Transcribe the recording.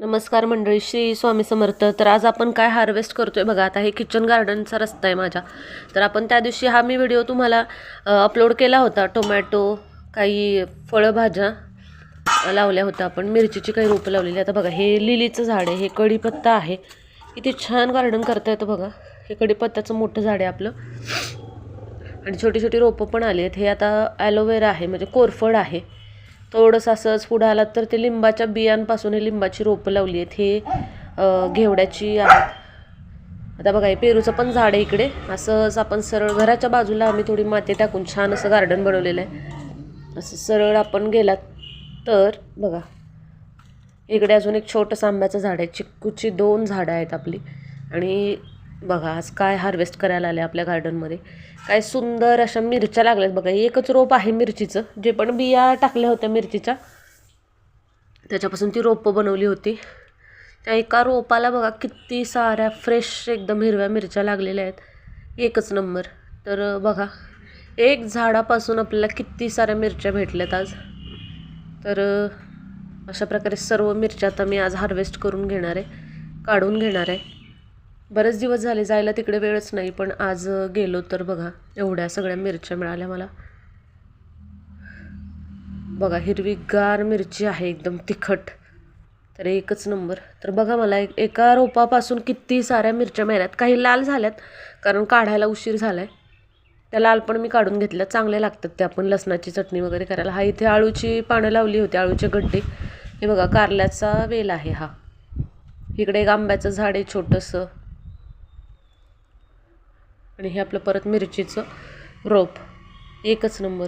नमस्कार मंडळी, श्री स्वामी समर्थ. तर आज आपण काय हार्वेस्ट करतोय बघा. आता हे किचन गार्डनचा रस्ता आहे माझ्या. तर आपण त्या दिवशी मी व्हिडिओ तुम्हाला अपलोड केला होता. टोमॅटो, काही फळभाज्या लावल्या होत्या आपण, मिरचीची काही रोपं लावलेली. आता बघा, हे लिलीचं झाड आहे, हे कढीपत्ता आहे. किती छान गार्डन करता येतं बघा. हे कढीपत्त्याचं मोठं झाड आहे आपलं, आणि छोटी छोटी रोपं पण आली आहेत. हे आता ॲलोवेरा आहे, म्हणजे कोरफड आहे. थोडंसं असंच पुढं आलात तर ते लिंबाच्या बियांपासून हे लिंबाची रोपं लावली आहेत. हे घेवड्याची आहेत. आता बघा, हे पेरूचं पण झाड आहे इकडे. असंच आपण सरळ घराच्या बाजूला आम्ही थोडी माती टाकून छान असं गार्डन बनवलेलं आहे. असं सरळ आपण गेलात तर बघा, इकडे अजून एक छोटंसं आंब्याचं झाड आहे. चिक्कूची 2 झाडं आहेत आपली. आणि बघा, आज काय हार्वेस्ट करायला आले आपल्या गार्डनमध्ये. काय सुंदर अशा मिरच्या लागल्यात बघा. एकच रोप आहे मिरचीचं, जे पण बिया टाकल्या होत्या मिरचीच्या, त्याच्यापासून ती रोपं बनवली होती. त्या एका रोपाला बघा किती साऱ्या फ्रेश एकदम हिरव्या मिरच्या लागलेल्या आहेत. एकच नंबर. तर बघा, एक झाडापासून आपल्याला किती साऱ्या मिरच्या भेटल्यात आज. तर अशा प्रकारे सर्व मिरच्या आता मी आज हार्वेस्ट करून घेणार आहे, काढून घेणार आहे. बरेच दिवस झाले, जायला तिकडे वेळच नाही, पण आज गेलो तर बघा, एवढ्या सगळ्या मिरच्या मिळाल्या मला. बघा, हिरवीगार मिरची आहे, एकदम तिखट. तर एकच नंबर. तर बघा, मला एका रोपापासून किती साऱ्या मिरच्या मिळाल्यात. काही लाल झाल्यात, कारण काढायला उशीर झाला आहे. त्या लाल पण मी काढून घेतल्या. चांगले लागतात ते आपण लसणाची चटणी वगैरे करायला. हा इथे आळूची पानं लावली होती, आळूचे गड्डे. हे बघा, कारल्याचा वेल आहे हा. इकडे एक आंब्याचं झाड आहे छोटंसं. आणि हे आपलं परत मिरचीचं रोप. एकच नंबर.